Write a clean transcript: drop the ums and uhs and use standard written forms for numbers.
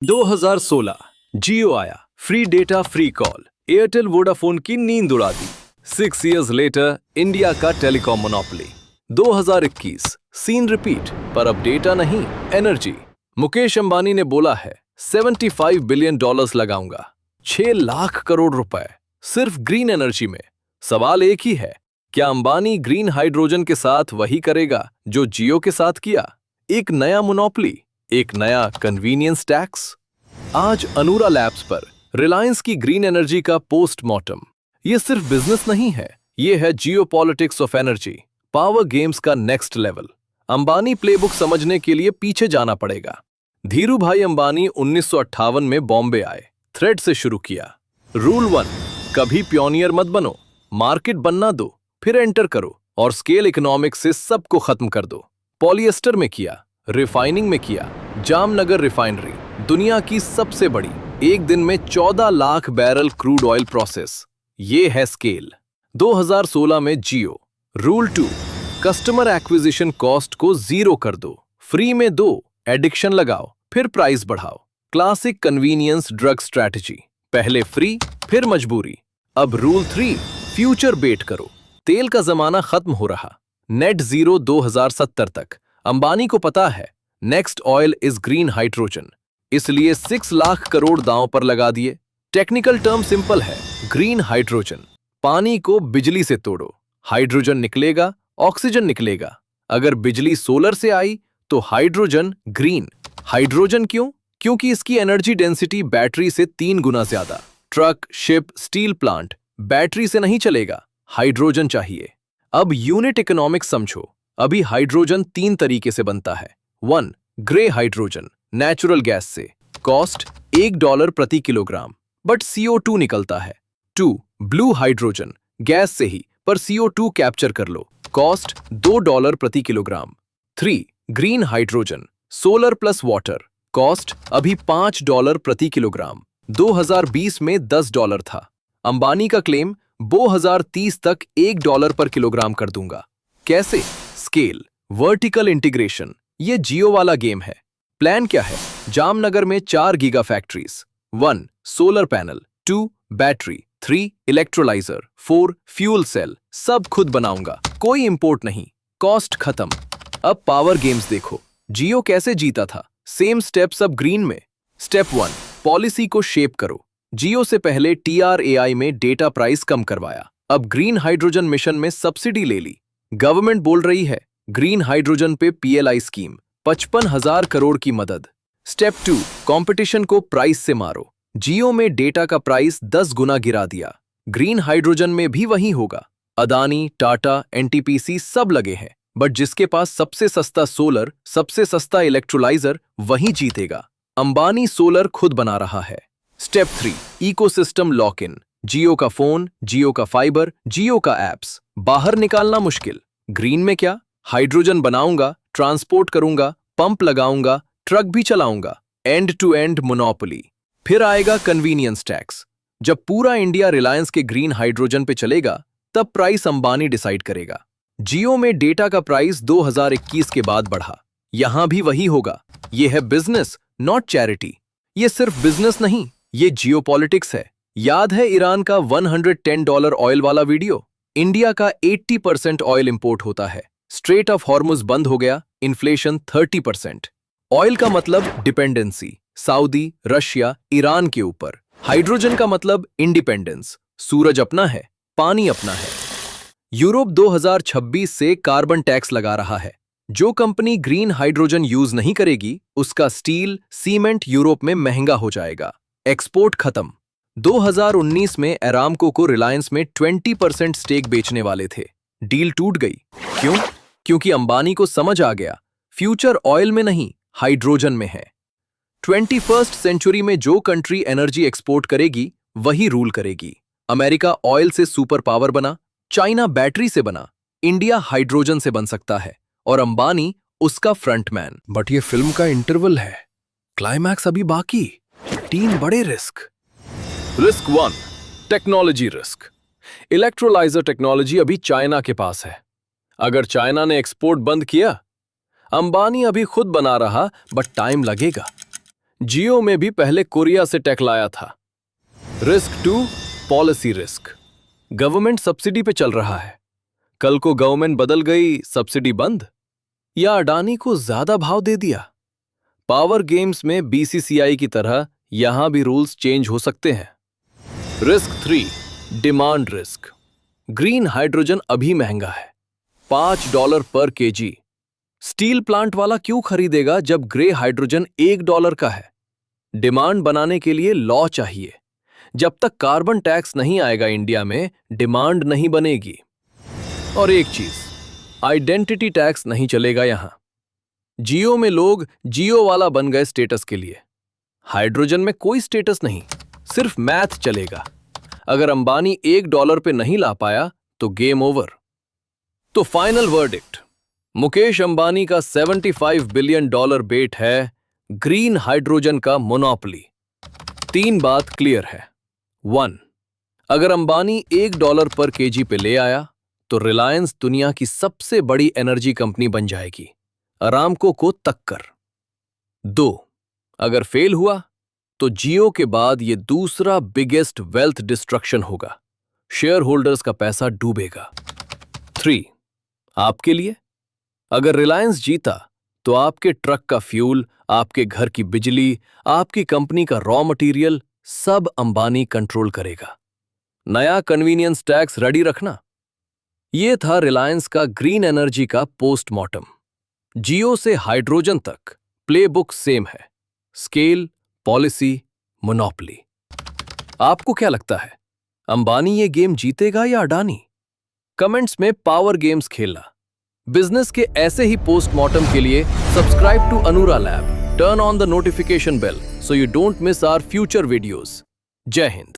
2016 जियो आया, free data free call, Airtel Vodafone की नींद उड़ा दी। 6 इयर्स लेटर इंडिया का टेलीकॉम मोनोपोली। 2021 सीन रिपीट, पर अब डेटा नहीं एनर्जी। मुकेश अंबानी ने बोला है 75 बिलियन डॉलर्स लगाऊंगा, 6 लाख करोड़ रुपए सिर्फ ग्रीन एनर्जी में। सवाल एक ही है, क्या अंबानी ग्रीन हाइड्रोजन के साथ वही करेगा जो जियो के साथ किया? एक नया मोनोपोली, एक नया कन्वीनियंस टैक्स। आज अनूरा लैब्स पर रिलायंस की ग्रीन एनर्जी का पोस्टमार्टम। ये सिर्फ बिजनेस नहीं है, ये है geopolitics of energy, power games का नेक्स्ट लेवल। अंबानी प्लेबुक समझने के लिए पीछे जाना पड़ेगा। धीरू भाई अंबानी 1958 में बॉम्बे आए, थ्रेड से शुरू किया। रूल 1, कभी पियोनियर मत बनो, मार्केट बनना दो, फिर एंटर करो और स्केल इकोनॉमिक्स से सबको खत्म कर दो। पॉलिएस्टर में किया, रिफाइनिंग में किया, जामनगर रिफाइनरी दुनिया की सबसे बड़ी, एक दिन में 14 lakh barrel crude oil process. ये है स्केल। 2016 में जियो। रूल 2, कस्टमर एक्विजिशन कॉस्ट को 0 कर दो, फ्री में दो, एडिक्शन लगाओ, फिर प्राइस बढ़ाओ। क्लासिक कन्वीनियंस ड्रग स्ट्रैटेजी, पहले फ्री फिर मजबूरी। अब रूल 3, फ्यूचर बेट करो। तेल का जमाना खत्म हो रहा, नेट जीरो 2070 तक। अंबानी को पता है next oil is green hydrogen, इसलिए 6 लाख करोड़ दांव पर लगा दिए। टेक्निकल टर्म सिंपल है, ग्रीन हाइड्रोजन। पानी को बिजली से तोड़ो, हाइड्रोजन निकलेगा, ऑक्सीजन निकलेगा। अगर बिजली सोलर से आई तो हाइड्रोजन ग्रीन। हाइड्रोजन क्यों? क्योंकि इसकी एनर्जी डेंसिटी बैटरी से 3 गुना ज्यादा। Truck, ship, steel plant battery से नहीं चलेगा, हाइड्रोजन चाहिए। अब यूनिट इकोनॉमिक्स समझो। अभी हाइड्रोजन 3 तरीके से बनता है। 1, ग्रे हाइड्रोजन, नेचुरल गैस से, कॉस्ट $1 प्रति किलोग्राम, बट CO2 निकलता है। 2, ब्लू हाइड्रोजन, गैस से ही पर CO2 कैप्चर कर लो, कॉस्ट $2 प्रति kilogram. 3, green hydrogen, solar plus water, cost अभी $5 प्रति किलोग्राम। 2020 में $10 था। अंबानी का क्लेम 2030 तक $1 पर किलोग्राम कर दूंगा। कैसे? स्केल, वर्टिकल इंटीग्रेशन, ये जियो वाला गेम है। प्लान क्या है? जामनगर में 4 giga factories. 1, solar panel, 2, battery, 3, electrolyser, 4, fuel cell, सब खुद बनाऊंगा, कोई इंपोर्ट नहीं, कॉस्ट खत्म। अब पावर गेम्स देखो, जियो कैसे जीता था। सेम स्टेप्स अब ग्रीन में। स्टेप 1, पॉलिसी को शेप करो। जियो से पहले TRAI में डेटा प्राइस कम करवाया, अब ग्रीन हाइड्रोजन मिशन में सब्सिडी ले ली। गवर्नमेंट बोल रही है ग्रीन हाइड्रोजन पे PLI स्कीम, 55,000 करोड़ की मदद। स्टेप 2, कंपटीशन को प्राइस से मारो। जियो में डेटा का प्राइस 10 गुना गिरा दिया, ग्रीन हाइड्रोजन में भी वही होगा। अदानी, टाटा, NTPC सब लगे हैं, बट जिसके पास सबसे सस्ता सोलर, सबसे सस्ता इलेक्ट्रोलाइजर, वही जीतेगा। अंबानी सोलर खुद बना रहा है। Step 3, ecosystem lock in. Jio का फोन, जियो का फाइबर, जियो का एप्स, बाहर निकालना मुश्किल। ग्रीन में क्या? हाइड्रोजन बनाऊंगा, ट्रांसपोर्ट करूंगा, पंप लगाऊंगा, ट्रक भी चलाऊंगा, एंड टू एंड मोनोपोली। फिर आएगा कन्वीनियंस टैक्स। जब पूरा इंडिया रिलायंस के ग्रीन हाइड्रोजन पे चलेगा, तब प्राइस अंबानी डिसाइड करेगा। जियो में डेटा का प्राइस 2021 के बाद बढ़ा, यहां भी वही होगा। ये है बिजनेस, नॉट चैरिटी। ये सिर्फ बिजनेस नहीं, ये जियोपॉलिटिक्स है। याद है ईरान का $110 ऑयल वाला वीडियो? इंडिया का 80% ऑयल इंपोर्ट होता है, स्ट्रेट ऑफ हॉर्मुज बंद हो गया, इन्फ्लेशन 30%। ऑयल का मतलब डिपेंडेंसी, सऊदी, रशिया, ईरान के ऊपर। हाइड्रोजन का मतलब इंडिपेंडेंस, सूरज अपना है, पानी अपना है। यूरोप 2026 से कार्बन टैक्स लगा रहा है। जो कंपनी ग्रीन हाइड्रोजन यूज नहीं करेगी, उसका स्टील, सीमेंट यूरोप में महंगा हो जाएगा। एक्सपोर्ट खत्म। 2019 में अरामको को रिलायंस में 20% स्टेक बेचने वाले थे, डील टूट गई। क्यों? क्योंकि अंबानी को समझ आ गया फ्यूचर ऑयल में नहीं, हाइड्रोजन में है। 21st सेंचुरी में जो कंट्री एनर्जी एक्सपोर्ट करेगी वही रूल करेगी। अमेरिका ऑयल से सुपर पावर बना, चाइना बैटरी से बना, इंडिया हाइड्रोजन से बन सकता है, और अंबानी उसका फ्रंटमैन। बट ये फिल्म का इंटरवल है, क्लाइमैक्स अभी बाकी। 3 बड़े risk. Risk 1, technology risk. Electrolyser technology अभी चाइना के पास है। अगर चाइना ने एक्सपोर्ट बंद किया, अंबानी अभी खुद बना रहा, बट टाइम लगेगा। जियो में भी पहले कोरिया से टेक लाया था। Risk 2, policy risk. Government subsidy पे चल रहा है, कल को गवर्नमेंट बदल गई, सब्सिडी बंद, या अडानी को ज्यादा भाव दे दिया। पावर गेम्स में बीसीसीआई की तरह यहां भी रूल्स चेंज हो सकते हैं। Risk 3, demand risk. Green hydrogen अभी महंगा है, $5 पर केजी। स्टील प्लांट वाला क्यों खरीदेगा जब ग्रे हाइड्रोजन $1 का है? डिमांड बनाने के लिए लॉ चाहिए। जब तक कार्बन टैक्स नहीं आएगा इंडिया में, डिमांड नहीं बनेगी। और एक चीज, आइडेंटिटी टैक्स नहीं चलेगा यहां। जियो में लोग जियो वाला बन गए स्टेटस के लिए। हाइड्रोजन में कोई स्टेटस नहीं, सिर्फ मैथ चलेगा। अगर अंबानी $1 पे नहीं ला पाया तो गेम ओवर। तो फाइनल वर्डिक्ट, मुकेश अंबानी का $75 बिलियन बेट है ग्रीन हाइड्रोजन का मोनोपोली। 3 बात क्लियर है। 1, अगर अंबानी $1 पर केजी पे ले आया तो रिलायंस दुनिया की सबसे बड़ी एनर्जी कंपनी बन जाएगी, अरामको को टक्कर। 2, अगर फेल हुआ तो जियो के बाद ये दूसरा बिगेस्ट वेल्थ डिस्ट्रक्शन होगा, शेयर होल्डर्स का पैसा डूबेगा। 3, आपके लिए, अगर रिलायंस जीता तो आपके ट्रक का फ्यूल, आपके घर की बिजली, आपकी कंपनी का रॉ मटेरियल सब अंबानी कंट्रोल करेगा। नया कन्वीनियंस टैक्स रेडी रखना। यह था रिलायंस का ग्रीन एनर्जी का पोस्टमार्टम। जियो से हाइड्रोजन तक प्लेबुक सेम है, स्केल, पॉलिसी, मोनोपोली। आपको क्या लगता है, अंबानी ये गेम जीतेगा या अडानी? कमेंट्स में पावर गेम्स खेलना। बिजनेस के ऐसे ही पोस्टमार्टम के लिए subscribe to Anura lab, turn on the notification bell so you don't miss our future videos. Jai Hind.